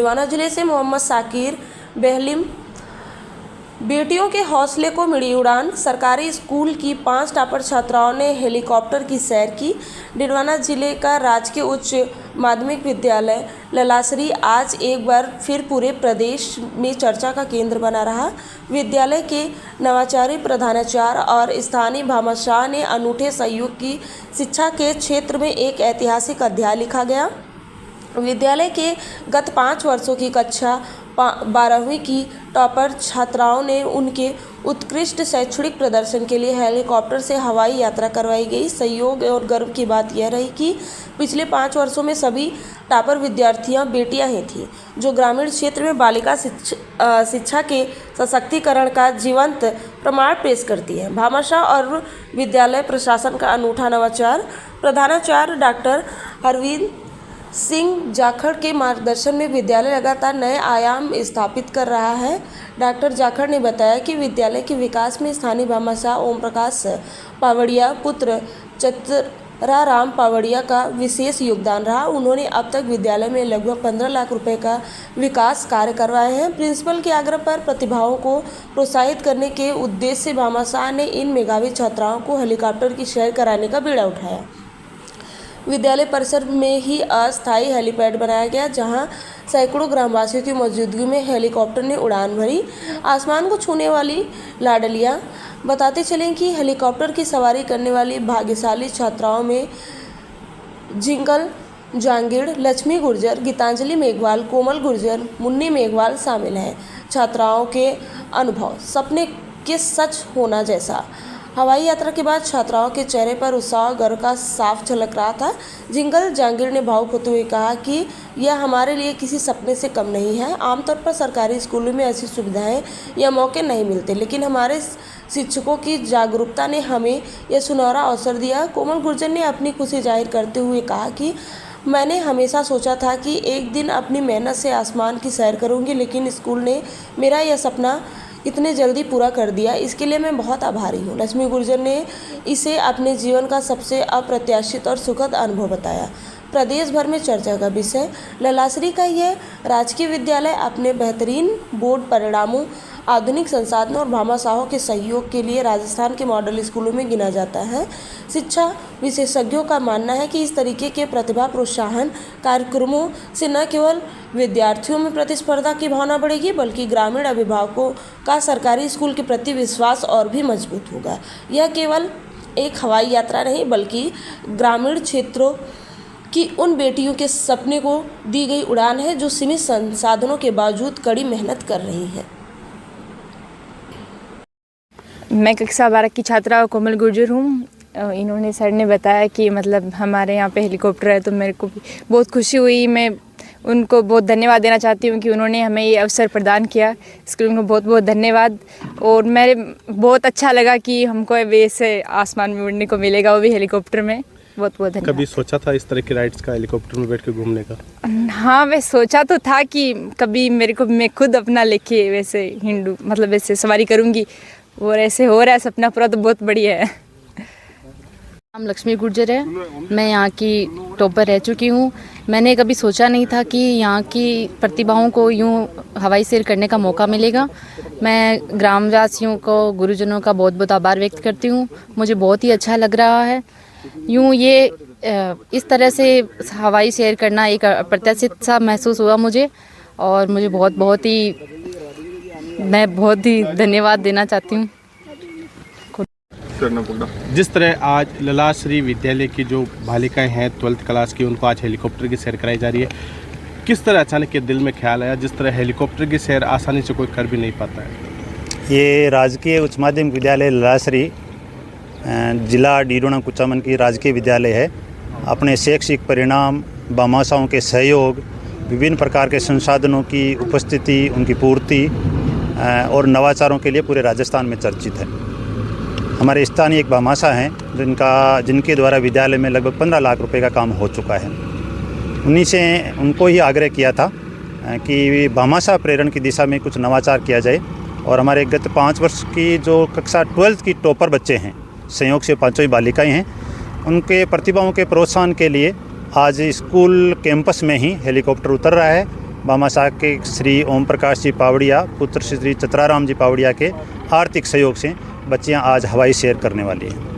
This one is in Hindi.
डिडवाना जिले से मोहम्मद साकिर बेहलिम। बेटियों के हौसले को मिली उड़ान, सरकारी स्कूल की 5 टॉपर छात्राओं ने हेलीकॉप्टर की सैर की। डिडवाना जिले का राजकीय उच्च माध्यमिक विद्यालय ललासरी आज एक बार फिर पूरे प्रदेश में चर्चा का केंद्र बना रहा। विद्यालय के नवाचारी प्रधानाचार्य और स्थानीय भामाशाह ने अनूठे सहयोग की शिक्षा के क्षेत्र में एक ऐतिहासिक अध्याय लिखा गया। विद्यालय के गत 5 वर्षों की कक्षा 12वीं की टॉपर छात्राओं ने उनके उत्कृष्ट शैक्षणिक प्रदर्शन के लिए हेलीकॉप्टर से हवाई यात्रा करवाई गई। सहयोग और गर्व की बात यह रही कि पिछले 5 वर्षों में सभी टॉपर विद्यार्थियां बेटियां ही थीं, जो ग्रामीण क्षेत्र में बालिका शिक्षा के सशक्तिकरण का जीवंत प्रमाण पेश करती है। भामाशाह और विद्यालय प्रशासन का अनूठा नवाचार। प्रधानाचार्य डॉक्टर अरविंद सिंह जाखड़ के मार्गदर्शन में विद्यालय लगातार नए आयाम स्थापित कर रहा है। डॉक्टर जाखड़ ने बताया कि विद्यालय के विकास में स्थानीय भामाशाह ओम प्रकाश पावड़िया पुत्र चित्राराम पावड़िया का विशेष योगदान रहा। उन्होंने अब तक विद्यालय में लगभग 15 लाख रुपए का विकास कार्य करवाए हैं। प्रिंसिपल के आग्रह पर प्रतिभाओं को प्रोत्साहित करने के उद्देश्य से भामाशाह ने इन मेधावी छात्राओं को हेलीकॉप्टर की सैर कराने का बीड़ा उठाया। विद्यालय परिसर में ही अस्थायी हेलीपैड बनाया गया, जहां सैकड़ों ग्रामवासियों की मौजूदगी में हेलीकॉप्टर ने उड़ान भरी। आसमान को छूने वाली लाडलियां बताते चलें कि हेलीकॉप्टर की सवारी करने वाली भाग्यशाली छात्राओं में जिंकल जांगीड़, लक्ष्मी गुर्जर, गीतांजलि मेघवाल, कोमल गुर्जर, मुन्नी मेघवाल शामिल हैं। छात्राओं के अनुभव सपने के सच होना जैसा। हवाई यात्रा के बाद छात्राओं के चेहरे पर उत्साह और गर्व का साफ झलक रहा था। जिंगल जांगीर ने भावुक होते हुए कहा कि यह हमारे लिए किसी सपने से कम नहीं है। आमतौर पर सरकारी स्कूलों में ऐसी सुविधाएं या मौके नहीं मिलते, लेकिन हमारे शिक्षकों की जागरूकता ने हमें यह सुनहरा अवसर दिया। कोमल गुर्जर ने अपनी खुशी जाहिर करते हुए कहा कि मैंने हमेशा सोचा था कि एक दिन अपनी मेहनत से आसमान की सैर करूंगी, लेकिन स्कूल ने मेरा यह सपना इतने जल्दी पूरा कर दिया, इसके लिए मैं बहुत आभारी हूँ। लक्ष्मी गुर्जर ने इसे अपने जीवन का सबसे अप्रत्याशित और सुखद अनुभव बताया। प्रदेश भर में चर्चा का विषय ललासरी का यह राजकीय विद्यालय अपने बेहतरीन बोर्ड परिणामों, आधुनिक संसाधनों और भामाशाहों के सहयोग के लिए राजस्थान के मॉडल स्कूलों में गिना जाता है। शिक्षा विशेषज्ञों का मानना है कि इस तरीके के प्रतिभा प्रोत्साहन कार्यक्रमों से न केवल विद्यार्थियों में प्रतिस्पर्धा की भावना बढ़ेगी, बल्कि ग्रामीण अभिभावकों का सरकारी स्कूल के प्रति विश्वास और भी मजबूत होगा। यह केवल एक हवाई यात्रा नहीं, बल्कि ग्रामीण क्षेत्रों कि उन बेटियों के सपने को दी गई उड़ान है, जो सीमित संसाधनों के बावजूद कड़ी मेहनत कर रही हैं। मैं कक्षा 12 की छात्रा कोमल गुर्जर हूँ। इन्होंने सर ने बताया कि मतलब हमारे यहाँ पे हेलीकॉप्टर है, तो मेरे को भी बहुत खुशी हुई। मैं उनको बहुत धन्यवाद देना चाहती हूँ कि उन्होंने हमें ये अवसर प्रदान किया। इसके लिए उनको बहुत बहुत धन्यवाद। और मेरे बहुत अच्छा लगा कि हमको वैसे आसमान में उड़ने को मिलेगा, वो भी हेलीकॉप्टर में। बहुत बहुत धन्यवाद। कभी सोचा था इस तरह की राइड्स का, हेलीकॉप्टर में बैठ के घूमने का? हाँ, मैं सोचा तो था कि कभी मैं खुद अपना लेके वैसे हिंदू मतलब वैसे सवारी करूँगी, और ऐसे हो रहा है सपना पूरा, तो बहुत बढ़िया है। नाम लक्ष्मी गुर्जर है। मैं यहाँ की टॉपर रह चुकी हूँ। मैंने कभी सोचा नहीं था कि यहाँ की प्रतिभाओं को यूँ हवाई सैर करने का मौका मिलेगा। मैं ग्रामवासियों को, गुरुजनों का बहुत बहुत आभार व्यक्त करती हूँ। मुझे बहुत ही अच्छा लग रहा है। यूँ ये इस तरह से हवाई सैर करना एक अप्रत्याशित सा महसूस हुआ मुझे, और मुझे मैं बहुत ही धन्यवाद देना चाहती हूँ। जिस तरह आज ललासरी विद्यालय की जो बालिकाएं हैं 12th क्लास की, उनको आज हेलीकॉप्टर की सैर कराई जा रही है, किस तरह अचानक के दिल में ख्याल आया? जिस तरह हेलीकॉप्टर की सैर आसानी से कोई कर भी नहीं पाता है। ये राजकीय उच्च माध्यमिक विद्यालय ललासरी जिला डीडोना कुचामन की राजकीय विद्यालय है। अपने शैक्षिक परिणाम, भामाशाहों के सहयोग, विभिन्न प्रकार के संसाधनों की उपस्थिति, उनकी पूर्ति और नवाचारों के लिए पूरे राजस्थान में चर्चित है। हमारे स्थानीय एक भामाशाह हैं जिनके द्वारा विद्यालय में लगभग 15 लाख रुपए का काम हो चुका है। उन्हीं से उनको ही आग्रह किया था कि भामाशाह प्रेरण की दिशा में कुछ नवाचार किया जाए। और हमारे गत 5 वर्ष की जो कक्षा 12th की टॉपर बच्चे हैं, संयोग से 5 बालिकाएं हैं, उनके प्रतिभाओं के प्रोत्साहन के लिए आज स्कूल कैंपस में ही हेलीकॉप्टर उतर रहा है बामासा के श्री ओम प्रकाश जी पावड़िया पुत्र श्री चित्राराम जी पावड़िया के आर्थिक सहयोग से बच्चियां आज हवाई सैर करने वाली हैं।